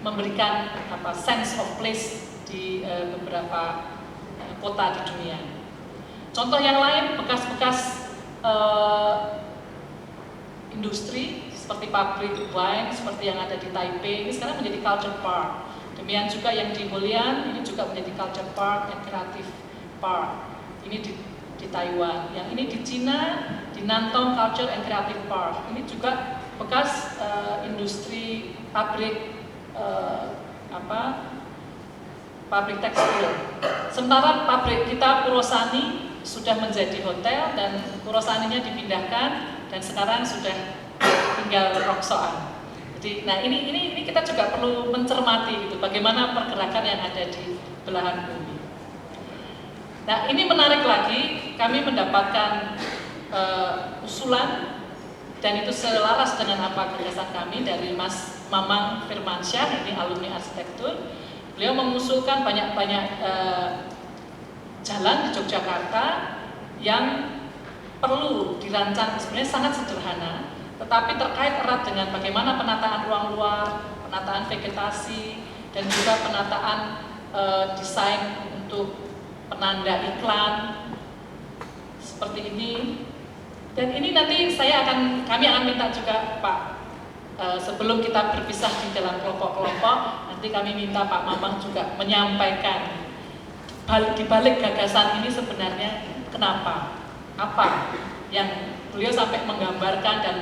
memberikan sense of place di beberapa kota di dunia. Contoh yang lain, bekas-bekas industri seperti pabrik wine seperti yang ada di Taipei ini sekarang menjadi culture park. Demikian juga yang di Holian ini juga menjadi culture park and creative park. Ini di Taiwan. Yang ini di Cina di Nantong Culture and Creative Park. Ini juga bekas industri pabrik pabrik tekstil. Sementara pabrik kita Purwosani sudah menjadi hotel dan Purwosaninya dipindahkan dan sekarang sudah tinggal roksokan. Jadi, nah ini kita juga perlu mencermati gitu, bagaimana pergerakan yang ada di belahan bumi. Nah ini menarik lagi, kami mendapatkan usulan dan itu selaras dengan apa gagasan kami dari Mas Mamang Firmansyah, ini alumni arsitektur. Beliau mengusulkan banyak-banyak jalan di Yogyakarta yang perlu dirancang, sebenarnya sangat sederhana, tetapi terkait erat dengan bagaimana penataan ruang luar, penataan vegetasi, dan juga penataan desain untuk penanda iklan seperti ini. Dan ini nanti kami akan minta juga Pak, sebelum kita berpisah di dalam kelompok-kelompok, nanti kami minta Pak Mamang juga menyampaikan di balik gagasan ini sebenarnya kenapa, apa yang beliau sampai menggambarkan dan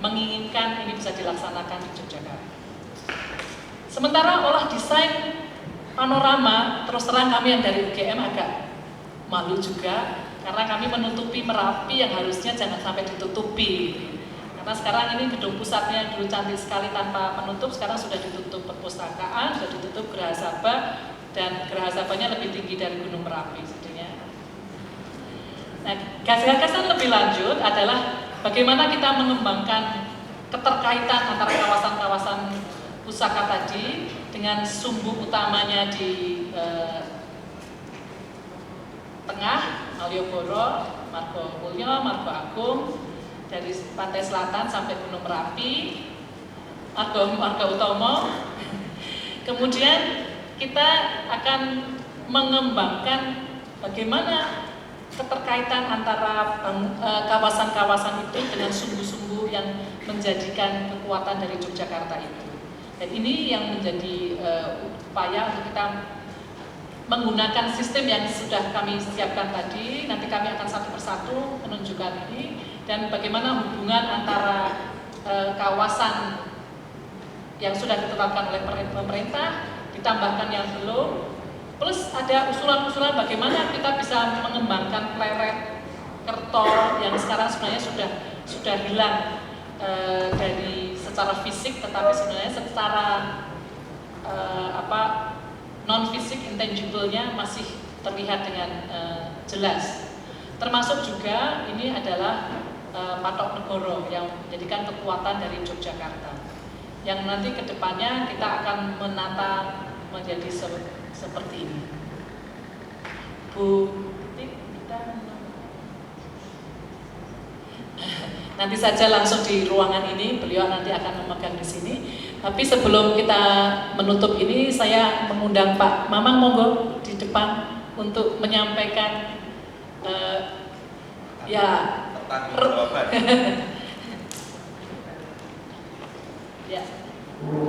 menginginkan ini bisa dilaksanakan di Yogyakarta. Sementara olah desain panorama, terus terang kami yang dari UGM agak malu juga karena kami menutupi Merapi yang harusnya jangan sampai ditutupi. Karena sekarang ini gedung pusatnya yang dulu cantik sekali tanpa penutup, sekarang sudah ditutup perpustakaan, sudah ditutup Geraha Sabah, dan Geraha Sabahnya lebih tinggi dari Gunung Merapi sebetulnya. Nah, gagasan lebih lanjut adalah bagaimana kita mengembangkan keterkaitan antara kawasan-kawasan pusaka tadi dengan sumbu utamanya di tengah, Malioboro, Margomulyo, Margo Agung, dari pantai selatan sampai Gunung Merapi, Marga Utomo. Kemudian kita akan mengembangkan bagaimana keterkaitan antara kawasan-kawasan itu dengan sumbu-sumbu yang menjadikan kekuatan dari Yogyakarta itu. Dan ini yang menjadi upaya untuk kita menggunakan sistem yang sudah kami siapkan tadi. Nanti kami akan satu persatu menunjukkan ini dan bagaimana hubungan antara kawasan yang sudah ditetapkan oleh pemerintah ditambahkan yang belum, plus ada usulan-usulan bagaimana kita bisa mengembangkan pleret, kertol yang sekarang sebenarnya sudah hilang dari secara fisik, tetapi sebenarnya secara non fisik intangible-nya masih terlihat dengan jelas. Termasuk juga ini adalah patok negoro yang menjadikan kekuatan dari Yogyakarta, yang nanti kedepannya kita akan menata menjadi seperti ini. Bu Titik, kita nanti saja langsung di ruangan ini, beliau nanti akan memegang di sini. Tapi sebelum kita menutup ini, saya mengundang Pak Mamang monggo di depan untuk menyampaikan ya.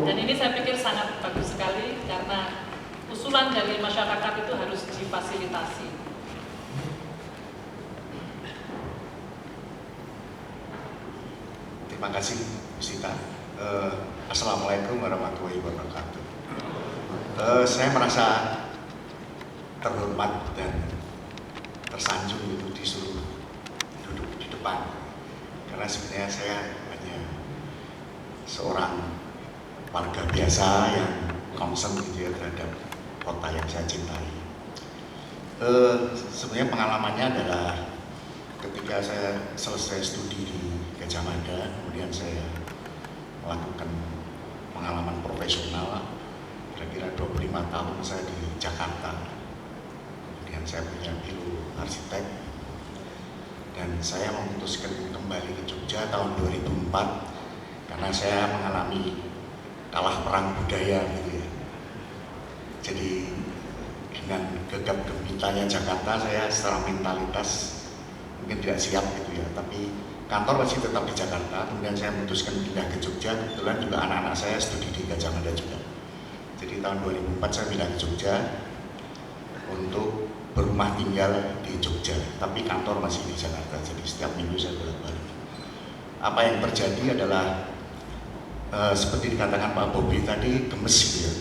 Dan ini saya pikir sangat bagus sekali karena usulan dari masyarakat itu harus difasilitasi. Terima kasih, Bu Sita. Assalamualaikum warahmatullahi wabarakatuh. Saya merasa terhormat dan tersanjung itu disuruh duduk di depan, karena sebenarnya saya hanya seorang warga biasa yang concern gitu ya terhadap kota yang saya cintai. Sebenarnya pengalamannya adalah ketika saya selesai studi di Gajah Mada, kemudian saya melakukan pengalaman profesional kira-kira 25 tahun saya di Jakarta. Kemudian saya punya biro arsitek dan saya memutuskan kembali ke Jogja tahun 2004 karena saya mengalami kalah perang budaya gitu ya. Jadi dengan gegap gempitanya Jakarta, saya secara mentalitas mungkin tidak siap gitu ya, tapi kantor masih tetap di Jakarta. Kemudian saya memutuskan pindah ke Jogja. Kebetulan juga anak-anak saya studi di Gajah Mada juga. Jadi tahun 2004 saya pindah ke Jogja untuk berumah tinggal di Jogja, tapi kantor masih di Jakarta. Jadi setiap minggu saya bolak-balik. Apa yang terjadi adalah seperti dikatakan Pak Bobi tadi, gemes gitu ya.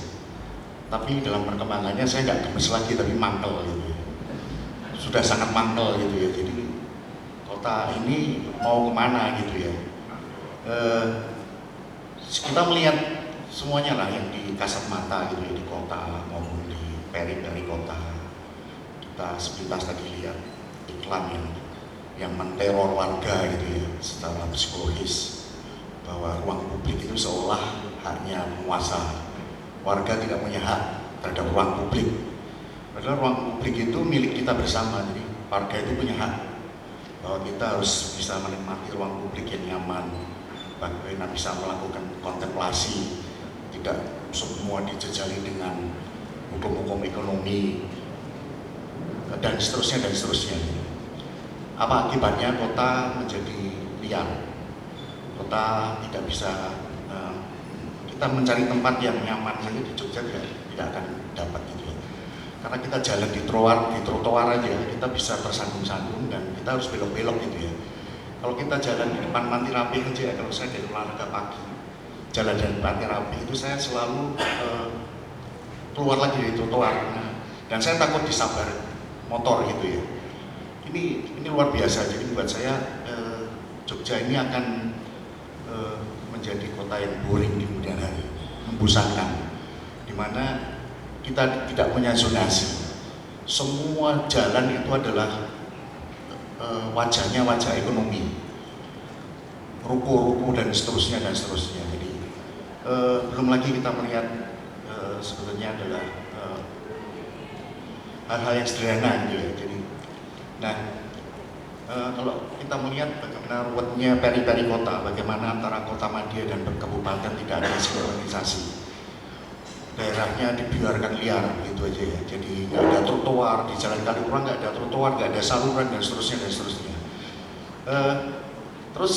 Tapi dalam perkembangannya saya nggak gemes lagi, tapi mangkel gitu ya. Sudah sangat mangkel gitu ya. Jadi kota ini mau kemana gitu ya. Kita melihat semuanya lah yang di kasat mata gitu ya, di kota maupun di peri-peri kota. Kita sepintas tadi lihat iklan yang menteror warga gitu ya secara psikologis, bahwa ruang publik itu seolah haknya penguasa. Warga tidak punya hak terhadap ruang publik. Padahal ruang publik itu milik kita bersama. Jadi warga itu punya hak bahwa kita harus bisa menikmati ruang publik yang nyaman, bagaimana bisa melakukan kontemplasi, tidak semua dijejali dengan hukum-hukum ekonomi dan seterusnya dan seterusnya. Apa akibatnya? Kota menjadi liar. Kota tidak bisa, kita mencari tempat yang nyaman saja di Jogja tidak akan dapat gitu ya. Karena kita jalan di trotoar aja kita bisa tersandung-sandung dan kita harus belok-belok gitu ya. Kalau kita jalan di depan Panti Rapih aja, kalau saya dari olahraga pagi jalan dari Panti Rapih itu saya selalu keluar lagi dari trotoar, dan saya takut disabar motor gitu ya. Ini luar biasa. Jadi buat saya Jogja ini akan menjadi kota yang boring di kemudian hari, membosankan, di mana kita tidak punya zonasi. Semua jalan itu adalah wajahnya wajah ekonomi, ruko-ruko dan seterusnya dan seterusnya. Jadi belum lagi kita melihat sebetulnya adalah hal-hal yang sederhana gitu ya. Jadi, nah kalau kita melihat bagaimana ruwetnya peri-peri kota, bagaimana antara kota Madia dan kabupaten tidak ada sinkronisasi, daerahnya dibiarkan liar gitu aja ya. Jadi nggak ada trotoar di Jalan Kaliurang, nggak ada trotoar, nggak ada saluran dan seterusnya dan seterusnya. Terus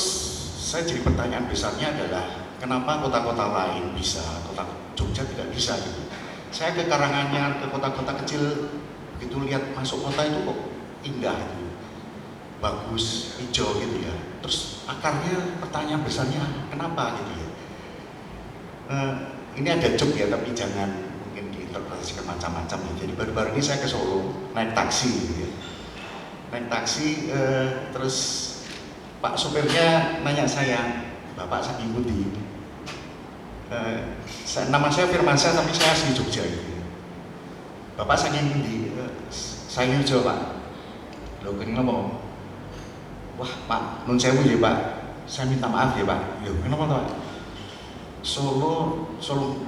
saya jadi pertanyaan besarnya adalah kenapa kota-kota lain bisa, kota Jogja tidak bisa gitu. Saya ke Karanganyar, ke kota-kota kecil, begitu lihat masuk kota itu kok indah gitu, bagus, hijau gitu ya. Terus akarnya, pertanyaan besarnya kenapa gitu ya. Ini ada joke ya, tapi jangan mungkin diinterpretasikan macam-macam ya. Jadi baru-baru ini saya ke Solo naik taksi gitu ya. Naik taksi, terus Pak sopirnya nanya saya, Bapak saking Budi. Nama saya Firmansyah, tapi saya asli Jogja gitu. Bapak saking Budi, saya Jogja Pak. Loh kenapa? Wah Pak, nun sewu ya Pak, saya minta maaf ya Pak. Loh kenapa Pak? Solo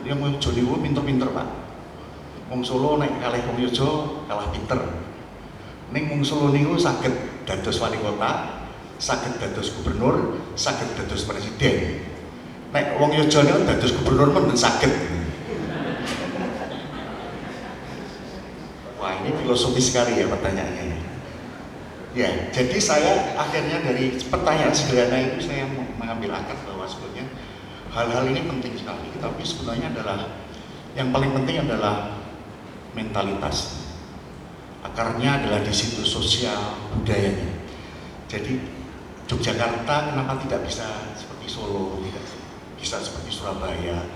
yang mau Joni Wu pinter-pinter Pak. Wong Solo naik kalih wong Yojo kalah pinter. Ning wong Solo niku saged dados wali kota, saged dados gubernur, saged dados presiden. Nek wong Yojo niku dados gubernur mboten saged. Wah ini filosofis sekali ya pertanyaannya. Ya, jadi saya akhirnya dari pertanyaan sederhana itu saya mengambil akar bahwa sebetulnya hal-hal ini penting sekali, tapi sebenarnya adalah yang paling penting adalah mentalitas. Akarnya adalah di situ, sosial, budayanya. Jadi Yogyakarta kenapa tidak bisa seperti Solo, tidak bisa seperti Surabaya,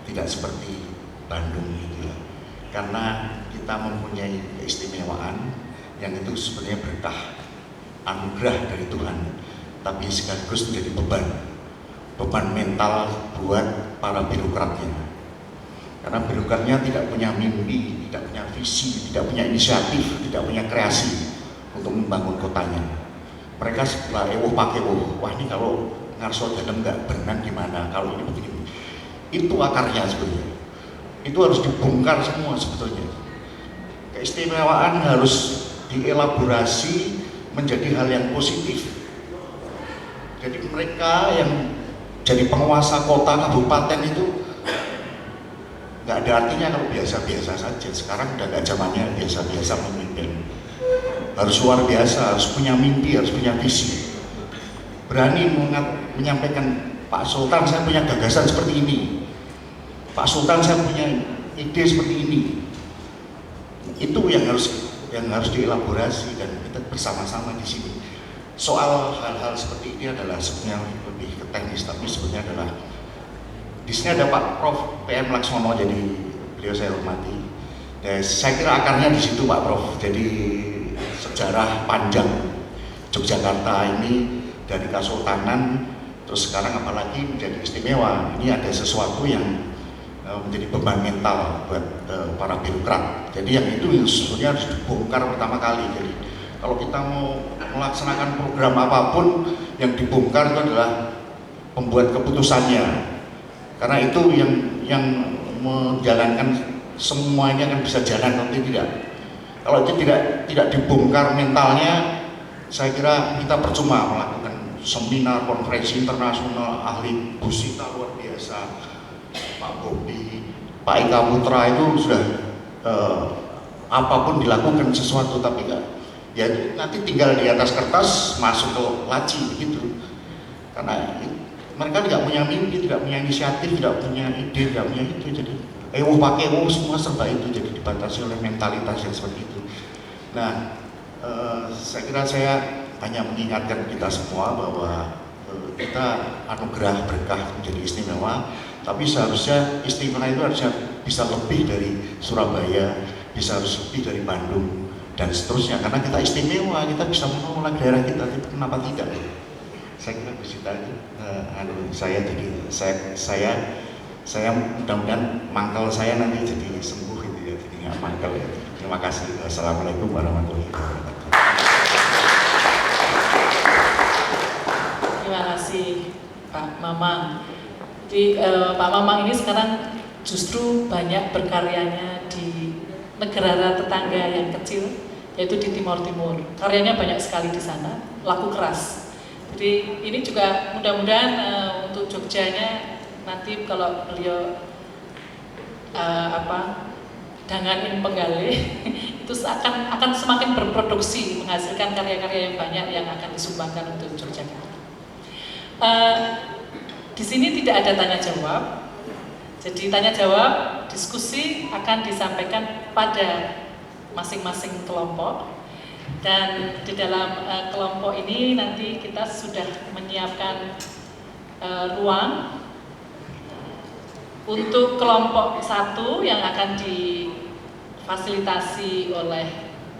tidak seperti Bandung gitu ya. Karena kita mempunyai keistimewaan yang itu sebenarnya berkah, anugerah dari Tuhan, tapi sekaligus menjadi beban mental buat para birokratnya. Karena birokratnya tidak punya mimpi, tidak punya visi, tidak punya inisiatif, tidak punya kreasi untuk membangun kotanya. Mereka setelah pakai wah ini kalau ngarso dalam nggak berenang gimana, kalau ini begini. Itu akarnya sebenarnya. Itu harus dibongkar semua sebetulnya. Keistimewaan harus dielaborasi menjadi hal yang positif. Jadi mereka yang jadi penguasa kota kabupaten itu nggak ada artinya kalau biasa-biasa saja. Sekarang udah nggak zamannya biasa-biasa memimpin. Harus luar biasa, harus punya mimpi, harus punya visi. Berani menyampaikan, Pak Sultan saya punya gagasan seperti ini, Pak Sultan saya punya ide seperti ini. Itu yang harus dielaborasi dan kita bersama-sama di sini. Soal hal-hal seperti ini adalah sebenarnya lebih ke teknis, tapi sebenarnya adalah di sini ada Pak Prof. PM Laksmono, jadi beliau saya hormati. Dan saya kira akarnya di situ Pak Prof. Jadi sejarah panjang Yogyakarta ini dari Kesultanan, terus sekarang apalagi menjadi istimewa. Ini ada sesuatu yang menjadi beban mental buat para birokrat. Jadi yang itu sebenarnya harus dibongkar pertama kali. Jadi kalau kita mau melaksanakan program apapun, yang dibongkar itu adalah pembuat keputusannya. Karena itu yang menjalankan semuanya akan bisa jalan nanti tidak. Kalau itu tidak dibongkar mentalnya, saya kira kita percuma melakukan seminar, konferensi internasional, ahli Busita luar biasa, Pak Bobi, Pak Ika Putra itu sudah apapun dilakukan sesuatu, tapi enggak, ya nanti tinggal di atas kertas masuk ke laci begitu. Karena mereka tidak punya mimpi, tidak punya inisiatif, tidak punya ide, tidak punya itu. Jadi pakai semua serba itu, jadi dibatasi oleh mentalitas yang seperti itu. Nah, saya kira saya hanya mengingatkan kita semua bahwa kita anugerah berkah menjadi istimewa, tapi seharusnya istimewa itu harusnya bisa lebih dari Surabaya, bisa harus lebih dari Bandung dan seterusnya. Karena kita istimewa, kita bisa mengelola daerah kita, kenapa tidak? Saya kira Busita itu saya jadi saya mudah-mudahan mangkal saya nanti jadi sembuh gitu ya, jadi nggak mangkal ya. Terima kasih. Assalamualaikum warahmatullahi wabarakatuh. Terima kasih Pak Mamang. Jadi Pak Mamang ini sekarang justru banyak berkaryanya di negara tetangga yang kecil, yaitu di Timur Timur. Karyanya banyak sekali di sana, laku keras. Jadi ini juga mudah-mudahan untuk Jogjanya nanti kalau beliau danganin penggali itu akan semakin berproduksi, menghasilkan karya-karya yang banyak yang akan disumbangkan untuk Yogyakarta. Di sini tidak ada tanya jawab, jadi tanya jawab diskusi akan disampaikan pada masing-masing kelompok. Dan di dalam kelompok ini nanti kita sudah menyiapkan ruang untuk kelompok 1 yang akan difasilitasi oleh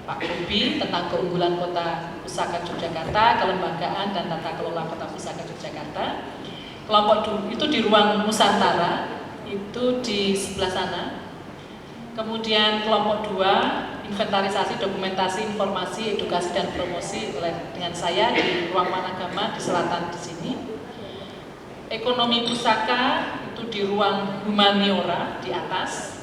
Pak Bobi tentang keunggulan Kota Pusaka Yogyakarta, kelembagaan dan tata kelola Kota Pusaka Yogyakarta. Kelompok itu di ruang Nusantara, itu di sebelah sana. Kemudian kelompok 2, inventarisasi, dokumentasi, informasi, edukasi dan promosi dengan saya di ruang Managama di selatan di sini. Ekonomi pusaka itu di ruang humaniora di atas.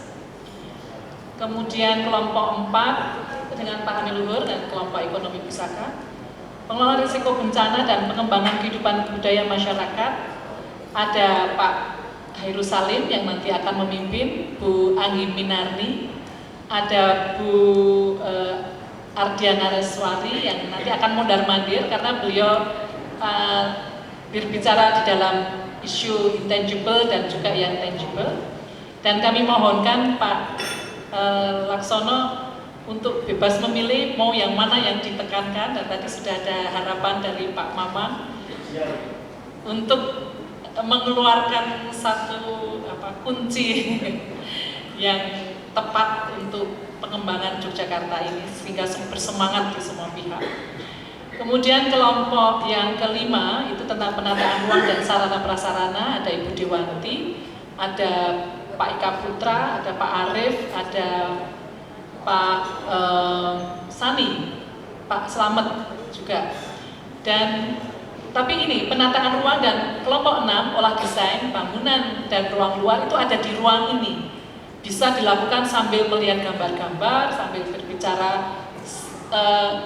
Kemudian kelompok 4 dengan Pak Hamil Luhur dan kelompok ekonomi pusaka. Pengelola risiko bencana dan pengembangan kehidupan budaya masyarakat, ada Pak Hairul Salim yang nanti akan memimpin, Bu Anggi Minarni, ada Bu Ardiana Reswari yang nanti akan mondar-mandir karena beliau berbicara di dalam isu intangible dan juga yang tangible. Dan kami mohonkan Pak Laksono untuk bebas memilih mau yang mana yang ditekankan, dan tadi sudah ada harapan dari Pak Mamang untuk mengeluarkan satu kunci yang tepat untuk pengembangan Yogyakarta ini sehingga bersemangat di semua pihak. Kemudian kelompok yang kelima itu tentang penataan ruang dan sarana prasarana, ada Ibu Dewanti, ada Pak Ika Putra, ada Pak Arif, ada Pak Sani, Pak Slamet juga. Dan tapi ini penataan ruang dan kelompok 6 olah desain, bangunan dan ruang luar itu ada di ruang ini. Bisa dilakukan sambil melihat gambar-gambar, sambil berbicara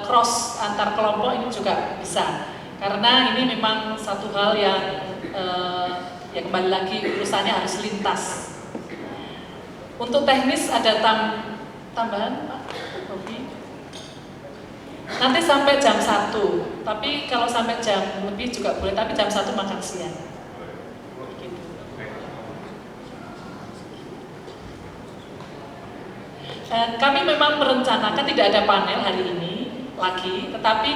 cross antar kelompok ini juga bisa. Karena ini memang satu hal yang ya kembali lagi urusannya harus lintas. Untuk teknis ada tambahan Pak Bobi? Nanti sampai jam 1, tapi kalau sampai jam lebih juga boleh, tapi jam 1 makan siang. Gitu. Kami memang merencanakan tidak ada panel hari ini lagi, tetapi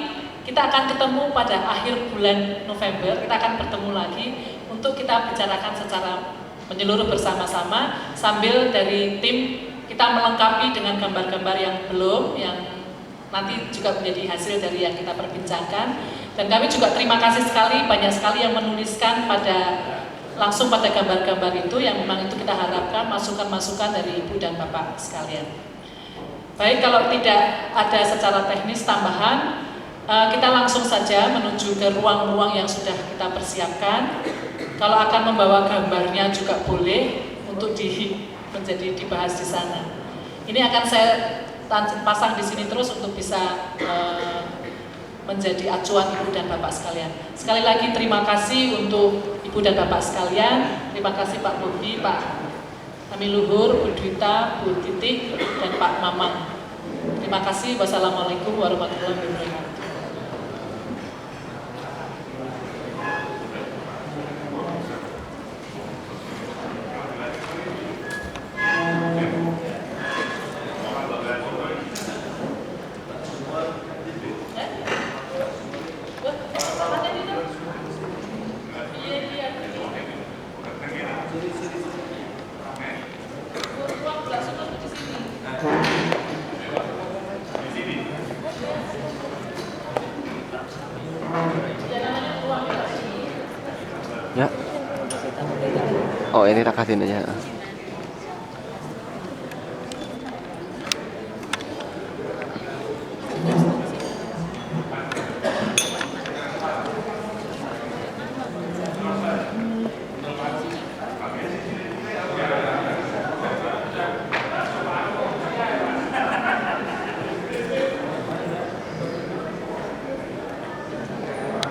kita akan ketemu pada akhir bulan November, kita akan bertemu lagi untuk kita bicarakan secara menyeluruh bersama-sama sambil dari tim kita melengkapi dengan gambar-gambar yang belum, yang nanti juga menjadi hasil dari yang kita perbincangkan. Dan kami juga terima kasih sekali, banyak sekali yang menuliskan langsung pada gambar-gambar itu, yang memang itu kita harapkan masukan-masukan dari Ibu dan Bapak sekalian. Baik, kalau tidak ada secara teknis tambahan, kita langsung saja menuju ke ruang-ruang yang sudah kita persiapkan. Kalau akan membawa gambarnya juga boleh untuk menjadi dibahas di sana. Ini akan saya pasang di sini terus untuk bisa menjadi acuan Ibu dan Bapak sekalian. Sekali lagi terima kasih untuk Ibu dan Bapak sekalian. Terima kasih Pak Bobi, Pak Kami Luhur, Bu Dwita, Bu Titik, dan Pak Mamang. Terima kasih. Wassalamualaikum warahmatullahi wabarakatuh. Ya. Oh, ini tak kasihin aja.